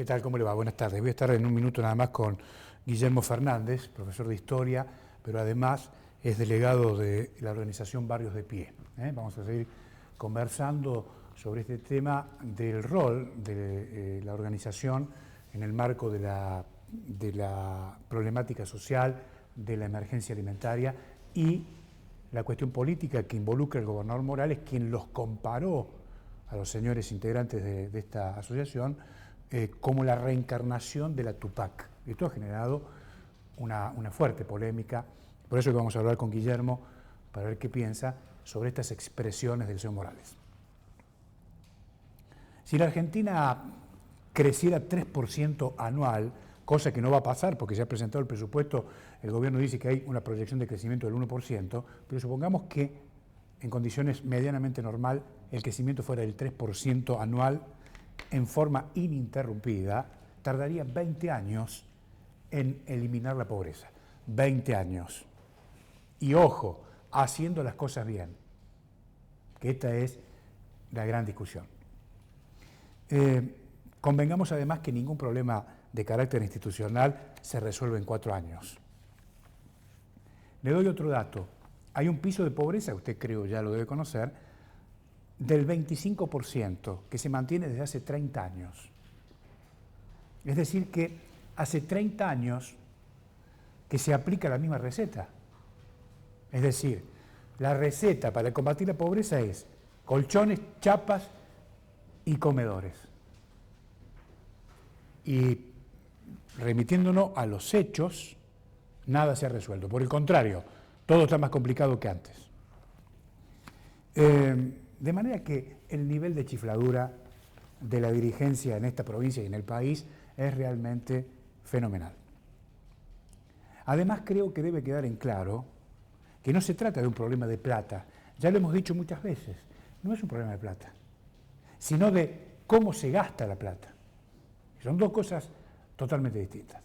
¿Qué tal? ¿Cómo le va? Buenas tardes. Voy a estar en un minuto nada más con Guillermo Fernández, profesor de Historia, pero además es delegado de la organización Barrios de Pie. Vamos a seguir conversando sobre este tema del rol de la organización en el marco de la problemática social, de la emergencia alimentaria y la cuestión política que involucra al gobernador Morales, quien los comparó a los señores integrantes de esta asociación como la reencarnación de la Tupac. Esto ha generado una fuerte polémica, por eso que vamos a hablar con Guillermo para ver qué piensa sobre estas expresiones del señor Morales. Si la Argentina creciera 3% anual, cosa que no va a pasar porque se ha presentado el presupuesto, el gobierno dice que hay una proyección de crecimiento del 1%, pero supongamos que en condiciones medianamente normal el crecimiento fuera del 3% anual en forma ininterrumpida, tardaría 20 años en eliminar la pobreza. 20 años. Y ojo, haciendo las cosas bien, que esta es la gran discusión. Convengamos además que ningún problema de carácter institucional se resuelve en 4 años. Le doy otro dato. Hay un piso de pobreza, usted creo ya lo debe conocer, del 25% que se mantiene desde hace 30 años. Es decir, que hace 30 años que se aplica la misma receta. Es decir, la receta para combatir la pobreza es colchones, chapas y comedores. Y remitiéndonos a los hechos, nada se ha resuelto. Por el contrario, todo está más complicado que antes. De manera que el nivel de chifladura de la dirigencia en esta provincia y en el país es realmente fenomenal. Además, creo que debe quedar en claro que no se trata de un problema de plata. Ya lo hemos dicho muchas veces, no es un problema de plata, sino de cómo se gasta la plata. Son dos cosas totalmente distintas.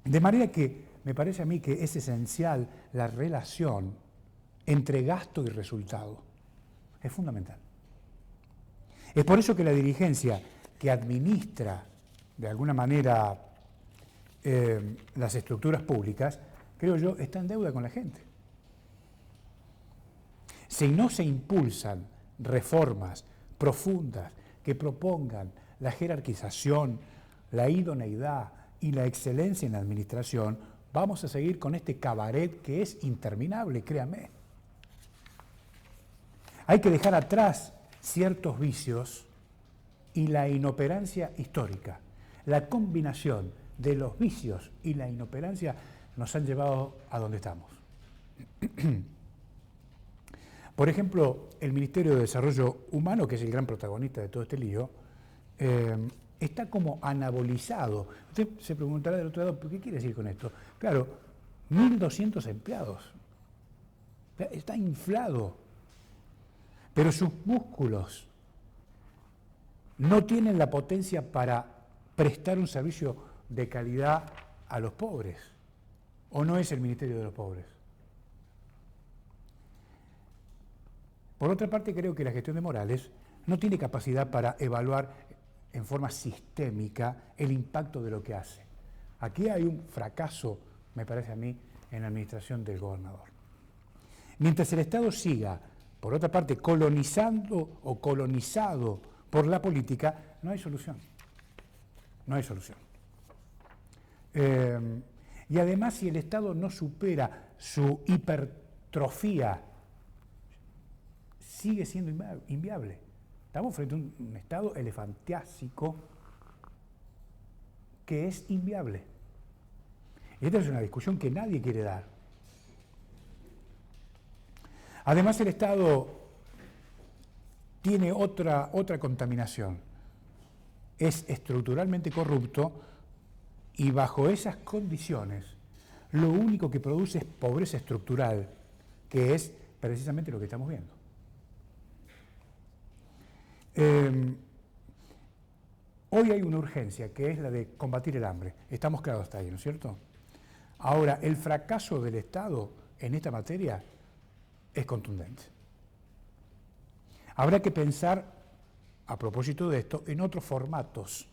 De manera que me parece a mí que es esencial la relación entre gasto y resultado. Es fundamental. Es por eso que la dirigencia que administra de alguna manera las estructuras públicas, creo yo, está en deuda con la gente. Si no se impulsan reformas profundas que propongan la jerarquización, la idoneidad y la excelencia en la administración, vamos a seguir con este cabaret que es interminable, créame. Hay que dejar atrás ciertos vicios y la inoperancia histórica. La combinación de los vicios y la inoperancia nos han llevado a donde estamos. Por ejemplo, el Ministerio de Desarrollo Humano, que es el gran protagonista de todo este lío, está como anabolizado. Usted se preguntará del otro lado, ¿qué quiere decir con esto? Claro, 1.200 empleados. Está inflado. Pero sus músculos no tienen la potencia para prestar un servicio de calidad a los pobres. ¿O no es el Ministerio de los Pobres? Por otra parte, creo que la gestión de Morales no tiene capacidad para evaluar en forma sistémica el impacto de lo que hace. Aquí hay un fracaso, me parece a mí, en la administración del gobernador. Mientras el Estado siga, por otra parte, colonizando o colonizado por la política, no hay solución. No hay solución. Y además, si el Estado no supera su hipertrofía, sigue siendo inviable. Estamos frente a un Estado elefantiásico que es inviable. Y esta es una discusión que nadie quiere dar. Además, el Estado tiene otra contaminación. Es estructuralmente corrupto y bajo esas condiciones lo único que produce es pobreza estructural, que es precisamente lo que estamos viendo. Hoy hay una urgencia que es la de combatir el hambre. Estamos claros hasta ahí, ¿no es cierto? Ahora, el fracaso del Estado en esta materia es contundente. Habrá que pensar a propósito de esto, en otros formatos,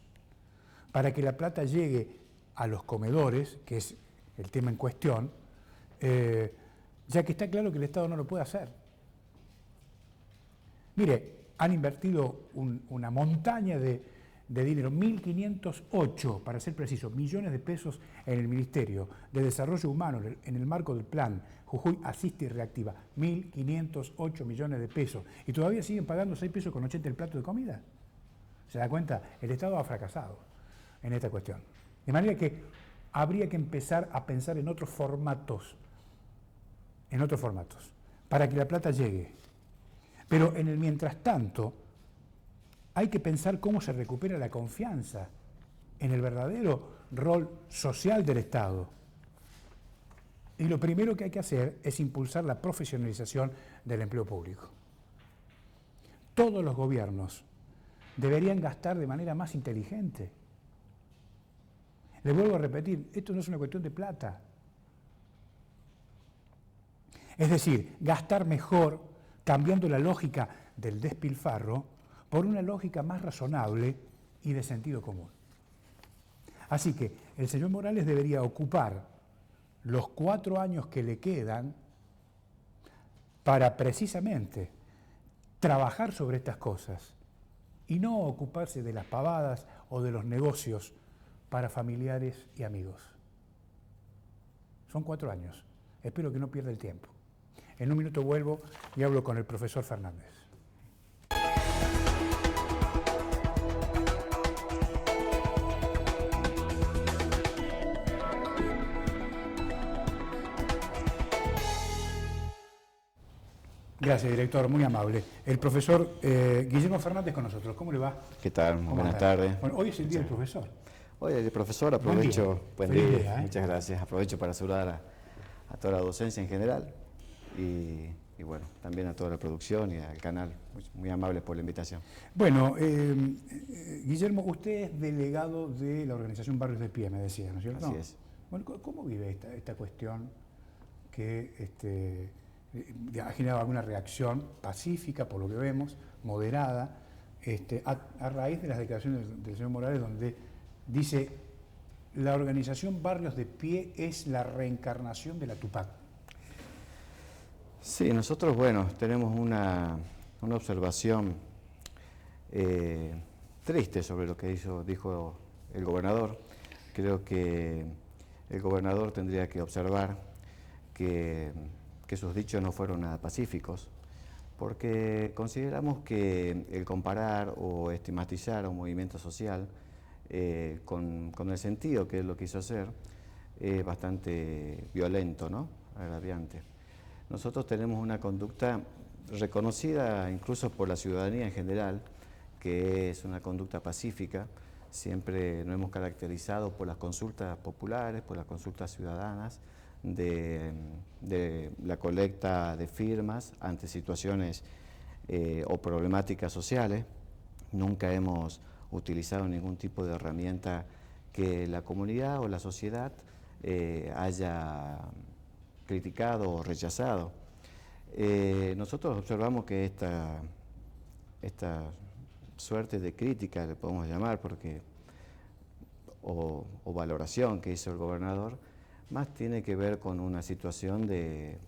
para que la plata llegue a los comedores, que es el tema en cuestión, ya que está claro que el Estado no lo puede hacer. Mire, han invertido una montaña de dinero, 1.508, para ser preciso, millones de pesos en el Ministerio de Desarrollo Humano, en el marco del plan Jujuy Asiste y Reactiva, 1.508 millones de pesos, y todavía siguen pagando 6 pesos con 80 el plato de comida. ¿Se da cuenta? El Estado ha fracasado en esta cuestión. De manera que habría que empezar a pensar en otros formatos, para que la plata llegue. Pero en el mientras tanto, hay que pensar cómo se recupera la confianza en el verdadero rol social del Estado. Y lo primero que hay que hacer es impulsar la profesionalización del empleo público. Todos los gobiernos deberían gastar de manera más inteligente. Les vuelvo a repetir, esto no es una cuestión de plata. Es decir, gastar mejor, cambiando la lógica del despilfarro por una lógica más razonable y de sentido común. Así que el señor Morales debería ocupar los 4 años que le quedan para precisamente trabajar sobre estas cosas y no ocuparse de las pavadas o de los negocios para familiares y amigos. Son 4 años. Espero que no pierda el tiempo. En un minuto vuelvo y hablo con el profesor Fernández. Gracias, director, muy amable. El profesor Guillermo Fernández con nosotros. ¿Cómo le va? ¿Qué tal? Buenas tardes. Bueno, hoy es el día del profesor. Hoy el profesor, aprovecho, Buen día, muchas gracias, aprovecho para saludar a toda la docencia en general y bueno, también a toda la producción y al canal, muy amables por la invitación. Bueno, Guillermo, usted es delegado de la organización Barrios de Pie, me decía, ¿no es cierto? Así es. Bueno, ¿cómo vive esta cuestión que ha generado alguna reacción pacífica, por lo que vemos, moderada, a raíz de las declaraciones del señor Morales, donde dice: la organización Barrios de Pie es la reencarnación de la Tupac? Sí, nosotros, bueno, tenemos una observación triste sobre lo que dijo el gobernador. Creo que el gobernador tendría que observar que sus dichos no fueron nada pacíficos, porque consideramos que el comparar o estigmatizar a un movimiento social con el sentido que él lo quiso hacer es bastante violento, ¿no? Agraviante. Nosotros tenemos una conducta reconocida incluso por la ciudadanía en general, que es una conducta pacífica. Siempre nos hemos caracterizado por las consultas populares, por las consultas ciudadanas, de la colecta de firmas ante situaciones o problemáticas sociales. Nunca hemos utilizado ningún tipo de herramienta que la comunidad o la sociedad haya criticado o rechazado. Nosotros observamos que esta suerte de crítica, le podemos llamar, o valoración que hizo el gobernador, más tiene que ver con una situación de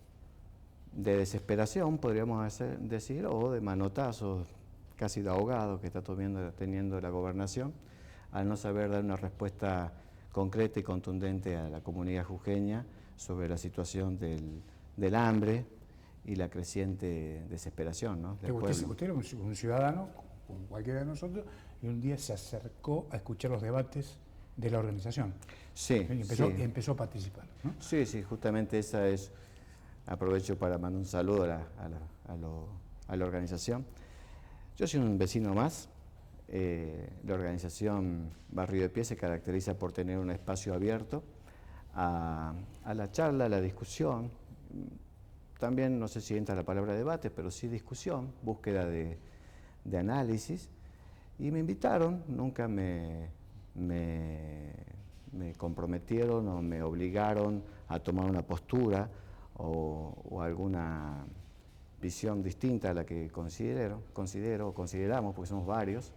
desesperación, podríamos decir, o de manotazos, casi de ahogado que está teniendo la gobernación, al no saber dar una respuesta concreta y contundente a la comunidad jujeña sobre la situación del hambre y la creciente desesperación, ¿no? Usted era un ciudadano, como cualquiera de nosotros, y un día se acercó a escuchar los debates de la organización. Sí, y empezó a participar, ¿no? Sí, justamente esa es. Aprovecho para mandar un saludo a la organización. Yo soy un vecino más. La organización Barrio de Pie se caracteriza por tener un espacio abierto a la charla, a la discusión. También, no sé si entra la palabra debate, pero sí discusión, búsqueda de análisis. Y me invitaron, nunca me comprometieron o me obligaron a tomar una postura o alguna visión distinta a la que consideramos, porque somos varios.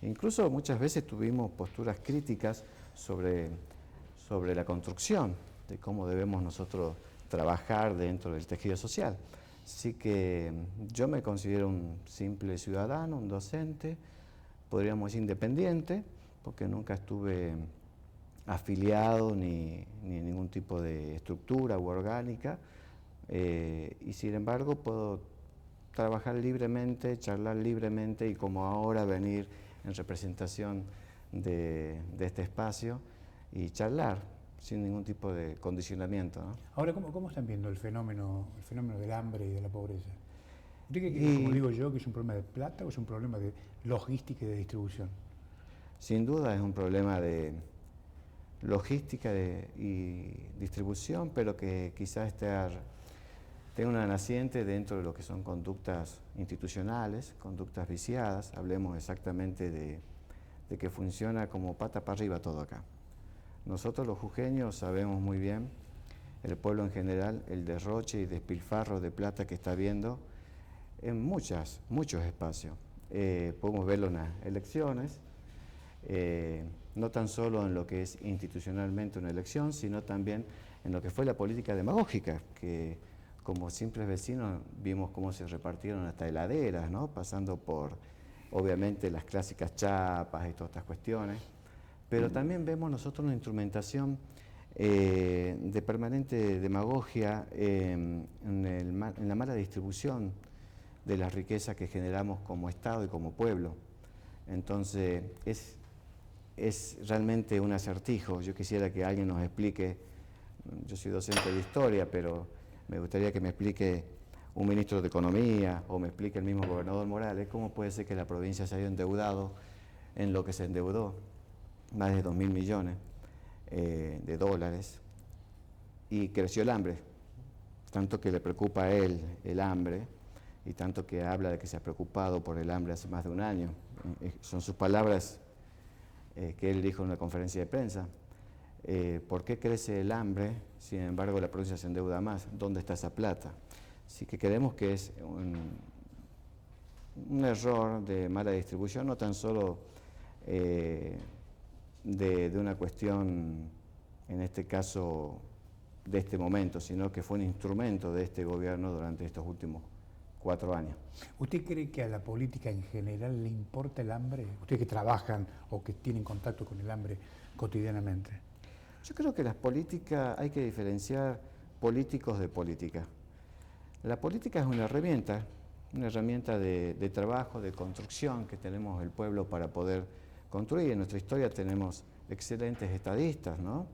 Incluso muchas veces tuvimos posturas críticas sobre la construcción, de cómo debemos nosotros trabajar dentro del tejido social. Así que yo me considero un simple ciudadano, un docente, podríamos decir independiente, porque nunca estuve afiliado ni en ningún tipo de estructura u orgánica, y sin embargo puedo trabajar libremente, charlar libremente y como ahora venir en representación de este espacio y charlar sin ningún tipo de condicionamiento, ¿no? Ahora, ¿cómo están viendo el fenómeno del hambre y de la pobreza? ¿Usted cree que, como digo yo, que es un problema de plata o es un problema de logística y de distribución? Sin duda es un problema de logística y distribución, pero que quizás tenga una naciente dentro de lo que son conductas institucionales, conductas viciadas. Hablemos exactamente de que funciona como pata para arriba todo acá. Nosotros los jujeños sabemos muy bien, el pueblo en general, el derroche y despilfarro de plata que está habiendo en muchos espacios. Podemos verlo en las elecciones, no tan solo en lo que es institucionalmente una elección, sino también en lo que fue la política demagógica, que como simples vecinos vimos cómo se repartieron hasta heladeras, ¿no? Pasando por, obviamente, las clásicas chapas y todas estas cuestiones. Pero también vemos nosotros una instrumentación de permanente demagogia en la mala distribución de las riquezas que generamos como Estado y como pueblo. Entonces, es realmente un acertijo. Yo quisiera que alguien nos explique, yo soy docente de historia, pero me gustaría que me explique un ministro de Economía o me explique el mismo gobernador Morales, cómo puede ser que la provincia se haya endeudado en lo que se endeudó, más de 2.000 millones de dólares, y creció el hambre, tanto que le preocupa a él el hambre, y tanto que habla de que se ha preocupado por el hambre hace más de un año. Son sus palabras que él dijo en una conferencia de prensa. ¿Por qué crece el hambre? Sin embargo, la provincia se endeuda más. ¿Dónde está esa plata? Así que creemos que es un error de mala distribución, no tan solo de una cuestión, en este caso, de este momento, sino que fue un instrumento de este gobierno durante estos últimos 4 años. ¿Usted cree que a la política en general le importa el hambre? ¿Ustedes que trabajan o que tienen contacto con el hambre cotidianamente? Yo creo que las políticas, hay que diferenciar políticos de política. La política es una herramienta de trabajo, de construcción que tenemos el pueblo para poder construir. En nuestra historia tenemos excelentes estadistas, ¿no?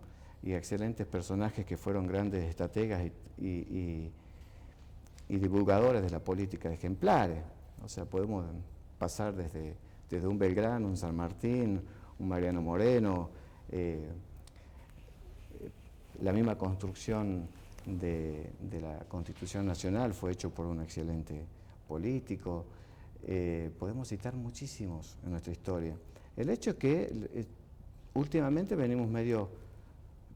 Y excelentes personajes que fueron grandes estrategas y divulgadores de la política ejemplares. O sea, podemos pasar desde un Belgrano, un San Martín, un Mariano Moreno, la misma construcción de la Constitución Nacional fue hecho por un excelente político. Podemos citar muchísimos en nuestra historia. El hecho es que últimamente venimos medio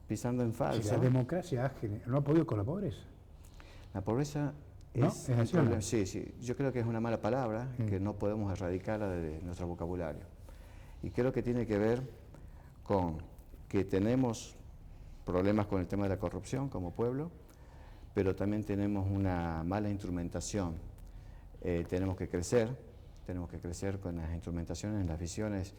pisando en falso. Si la democracia no ha podido con la pobreza. La pobreza ¿No? es un problema. Sí, yo creo que es una mala palabra que no podemos erradicarla de nuestro vocabulario. Y creo que tiene que ver con que tenemos problemas con el tema de la corrupción como pueblo, pero también tenemos una mala instrumentación. Tenemos que crecer con las instrumentaciones, las visiones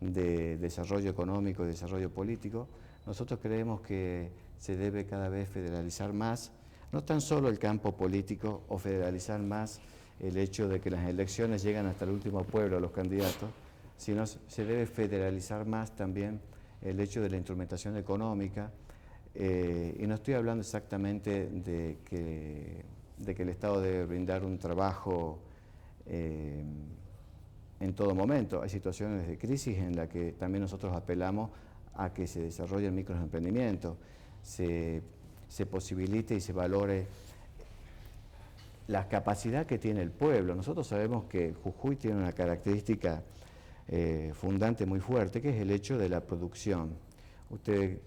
de desarrollo económico y desarrollo político. Nosotros creemos que se debe cada vez federalizar más, no tan solo el campo político, o federalizar más el hecho de que las elecciones llegan hasta el último pueblo, los candidatos, sino se debe federalizar más también el hecho de la instrumentación económica. Y no estoy hablando exactamente de que el Estado debe brindar un trabajo en todo momento. Hay situaciones de crisis en las que también nosotros apelamos a que se desarrolle el microemprendimiento, se posibilite y se valore la capacidad que tiene el pueblo. Nosotros sabemos que Jujuy tiene una característica fundante muy fuerte, que es el hecho de la producción. Usted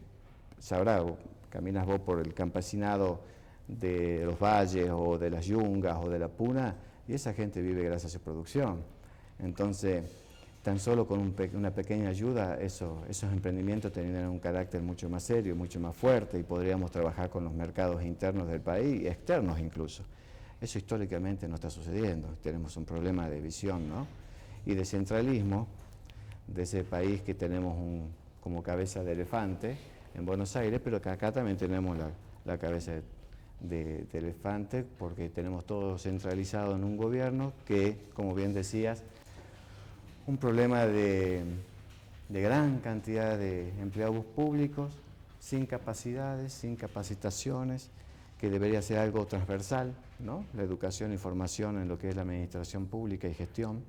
sabrá, caminas vos por el campesinado de los valles o de las yungas o de la puna, y esa gente vive gracias a su producción. Entonces, tan solo con una pequeña ayuda, esos emprendimientos tendrían un carácter mucho más serio, mucho más fuerte, y podríamos trabajar con los mercados internos del país y externos incluso. Eso históricamente no está sucediendo. Tenemos un problema de visión, ¿no? Y de centralismo de ese país que tenemos como cabeza de elefante en Buenos Aires, pero que acá también tenemos la cabeza de elefante, porque tenemos todo centralizado en un gobierno que, como bien decías, un problema de gran cantidad de empleados públicos, sin capacidades, sin capacitaciones, que debería ser algo transversal, ¿no? La educación y formación en lo que es la administración pública y gestión.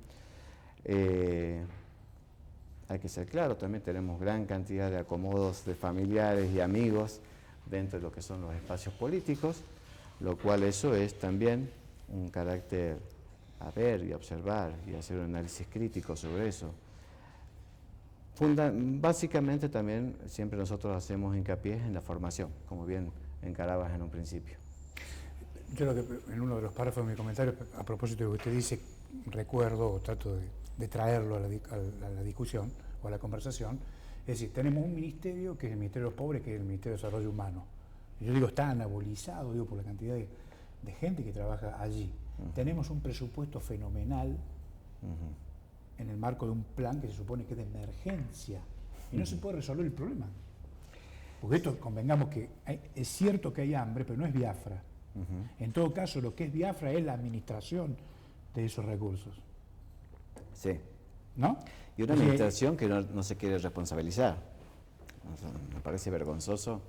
Hay que ser claro, también tenemos gran cantidad de acomodos de familiares y amigos dentro de lo que son los espacios políticos, lo cual eso es también un carácter a ver y observar y hacer un análisis crítico sobre eso. Básicamente también siempre nosotros hacemos hincapié en la formación, como bien encarabas en un principio. Yo creo que en uno de los párrafos de mi comentario, a propósito de lo que usted dice, recuerdo o trato de traerlo a la discusión o a la conversación, es decir, tenemos un ministerio que es el Ministerio de los Pobres, que es el Ministerio de Desarrollo Humano. Yo digo, está anabolizado, digo, por la cantidad de gente que trabaja allí. Tenemos un presupuesto fenomenal en el marco de un plan que se supone que es de emergencia y no se puede resolver el problema. Porque esto, convengamos que es cierto que hay hambre, pero no es Biafra. En todo caso, lo que es Biafra es la administración de esos recursos. Sí. ¿No? Y una administración que no se quiere responsabilizar. Me parece vergonzoso.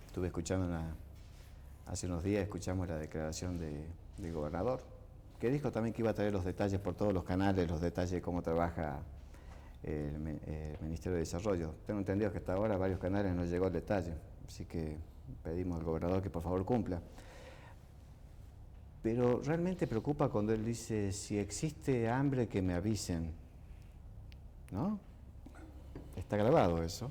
Estuve escuchando hace unos días, escuchamos la declaración del gobernador, que dijo también que iba a traer los detalles por todos los canales, los detalles de cómo trabaja el Ministerio de Desarrollo. Tengo entendido que hasta ahora a varios canales no llegó el detalle, así que pedimos al gobernador que por favor cumpla. Pero realmente preocupa cuando él dice, si existe hambre que me avisen, ¿no? Está grabado eso.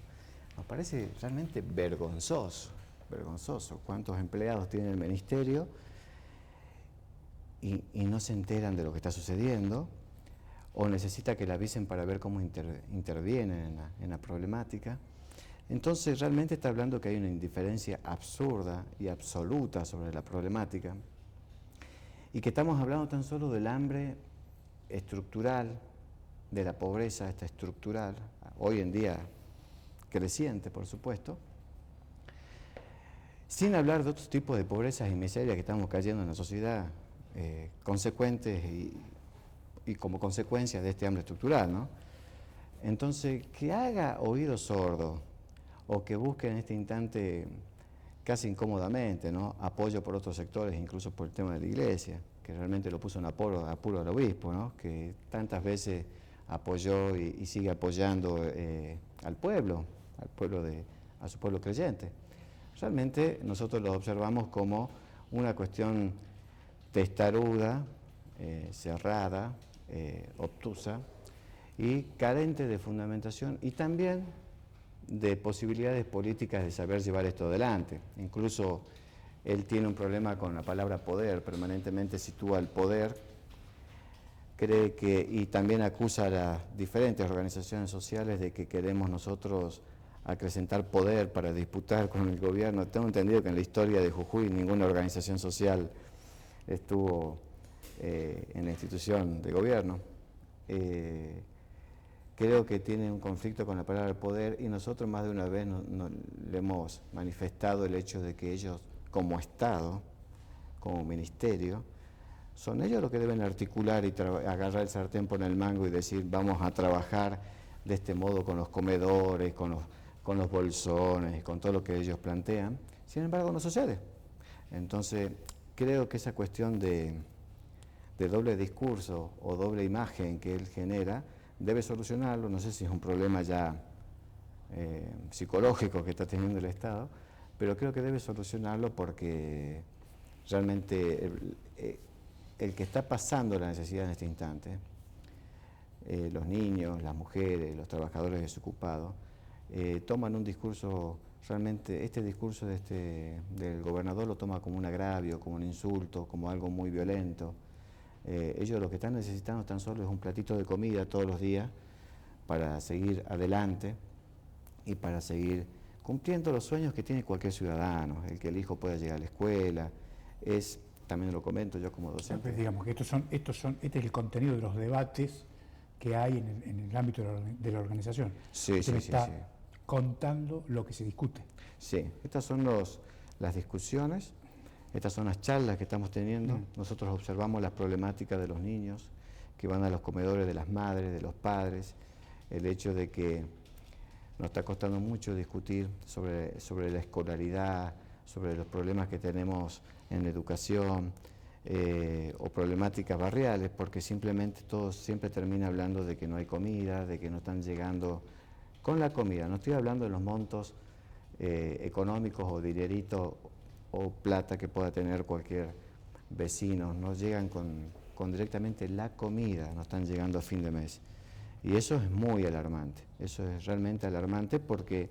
Nos parece realmente vergonzoso, vergonzoso. ¿Cuántos empleados tiene el ministerio y no se enteran de lo que está sucediendo? O necesita que le avisen para ver cómo intervienen en la problemática. Entonces realmente está hablando que hay una indiferencia absurda y absoluta sobre la problemática, y que estamos hablando tan solo del hambre estructural, de la pobreza esta estructural, hoy en día creciente, por supuesto, sin hablar de otros tipos de pobrezas y miserias que estamos cayendo en la sociedad, consecuentes y como consecuencia de este hambre estructural, ¿no? Entonces, que haga oído sordo o que busque en este instante casi incómodamente, ¿no?, apoyo por otros sectores, incluso por el tema de la iglesia, que realmente lo puso en apuro al obispo, ¿no?, que tantas veces apoyó y sigue apoyando a su pueblo creyente. Realmente nosotros lo observamos como una cuestión testaruda, cerrada, obtusa y carente de fundamentación y también de posibilidades políticas de saber llevar esto adelante. Incluso él tiene un problema con la palabra poder, permanentemente sitúa el poder, cree que, y también acusa a las diferentes organizaciones sociales de que queremos nosotros acrecentar poder para disputar con el gobierno. Tengo entendido que en la historia de Jujuy ninguna organización social estuvo en la institución de gobierno. Creo que tiene un conflicto con la palabra poder y nosotros más de una vez le hemos manifestado el hecho de que ellos, como Estado, como ministerio, son ellos los que deben articular y agarrar el sartén por el mango y decir vamos a trabajar de este modo con los comedores, con los bolsones, con todo lo que ellos plantean. Sin embargo, no sucede. Entonces, creo que esa cuestión de doble discurso o doble imagen que él genera, debe solucionarlo. No sé si es un problema ya psicológico que está teniendo el Estado, pero creo que debe solucionarlo porque realmente el que está pasando la necesidad en este instante, los niños, las mujeres, los trabajadores desocupados, toman un discurso realmente este discurso del gobernador lo toma como un agravio, como un insulto, como algo muy violento. Ellos lo que están necesitando tan solo es un platito de comida todos los días para seguir adelante y para seguir cumpliendo los sueños que tiene cualquier ciudadano, el que el hijo pueda llegar a la escuela, también lo comento yo como docente. Pues digamos que este es el contenido de los debates que hay en el ámbito de la organización. Sí, está contando lo que se discute. Sí, estas son las discusiones, estas son las charlas que estamos teniendo. Nosotros observamos las problemáticas de los niños que van a los comedores de las madres, de los padres, el hecho de que nos está costando mucho discutir sobre la escolaridad, sobre los problemas que tenemos en la educación o problemáticas barriales, porque simplemente todo siempre termina hablando de que no hay comida, de que no están llegando con la comida. No estoy hablando de los montos económicos o dinerito o plata que pueda tener cualquier vecino, no llegan con directamente la comida, no están llegando a fin de mes. Y eso es muy alarmante, eso es realmente alarmante porque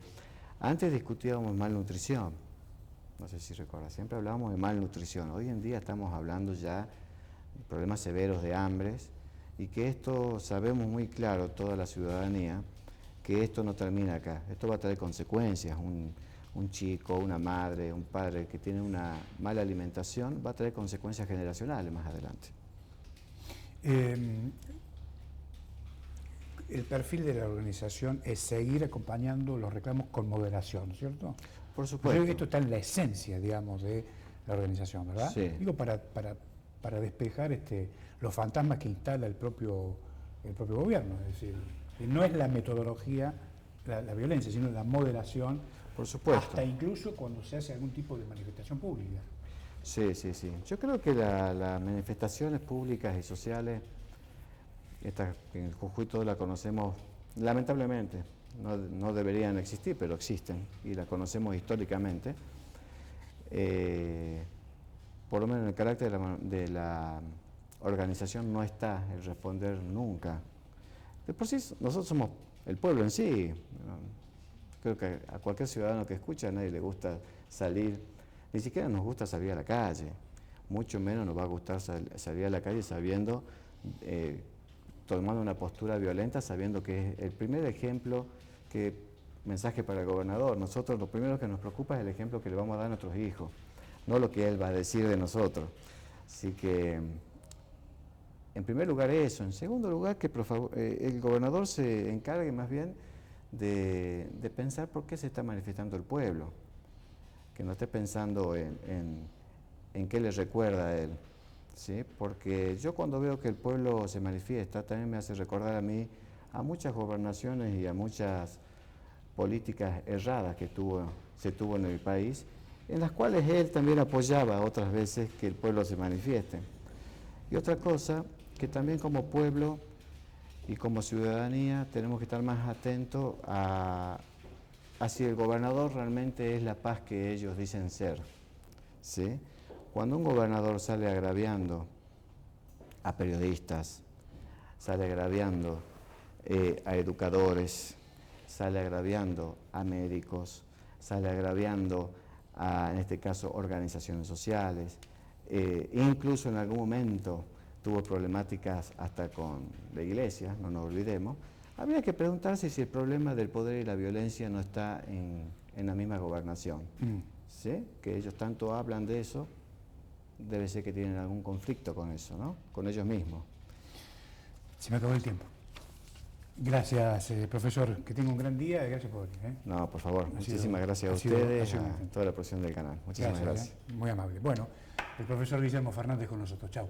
antes discutíamos malnutrición, no sé si recuerdas, siempre hablábamos de malnutrición, hoy en día estamos hablando ya de problemas severos de hambres y que esto sabemos muy claro toda la ciudadanía, que esto no termina acá, esto va a traer consecuencias, un chico, una madre, un padre que tiene una mala alimentación va a traer consecuencias generacionales más adelante. El perfil de la organización es seguir acompañando los reclamos con moderación, ¿cierto? Por supuesto. Esto está en la esencia, digamos, de la organización, ¿verdad? Sí. Digo, para despejar los fantasmas que instala el propio gobierno, es decir, no es la metodología, la violencia, sino la moderación. Por supuesto. Hasta incluso cuando se hace algún tipo de manifestación pública. Sí. Yo creo que las manifestaciones públicas y sociales, en el Jujuy todos la conocemos, lamentablemente, no deberían existir, pero existen y las conocemos históricamente. Por lo menos en el carácter de la organización no está el responder nunca. De por sí, nosotros somos el pueblo en sí. Creo que a cualquier ciudadano que escucha a nadie le gusta salir, ni siquiera nos gusta salir a la calle, mucho menos nos va a gustar salir a la calle sabiendo, tomando una postura violenta, sabiendo que es el primer ejemplo, mensaje para el gobernador. Nosotros lo primero que nos preocupa es el ejemplo que le vamos a dar a nuestros hijos, no lo que él va a decir de nosotros. Así que, en primer lugar eso, en segundo lugar que el gobernador se encargue más bien de pensar por qué se está manifestando el pueblo, que no esté pensando en qué le recuerda a él, ¿sí? Porque yo cuando veo que el pueblo se manifiesta, también me hace recordar a mí a muchas gobernaciones y a muchas políticas erradas que se tuvo en el país, en las cuales él también apoyaba otras veces que el pueblo se manifieste. Y otra cosa, que también como pueblo y como ciudadanía tenemos que estar más atentos a si el gobernador realmente es la paz que ellos dicen ser, ¿sí? Cuando un gobernador sale agraviando a periodistas, sale agraviando a educadores, sale agraviando a médicos, sale agraviando a, en este caso, organizaciones sociales, incluso en algún momento tuvo problemáticas hasta con la iglesia, no nos olvidemos. Habría que preguntarse si el problema del poder y la violencia no está en la misma gobernación. ¿Sí? Que ellos tanto hablan de eso, debe ser que tienen algún conflicto con eso, ¿no? Con ellos mismos. Se me acabó el tiempo. Gracias, profesor. Que tenga un gran día y gracias por venir. No, por favor. Muchísimas gracias a ustedes y a toda la producción del canal. Muchísimas gracias. Muy amable. Bueno, el profesor Guillermo Fernández con nosotros. Chau.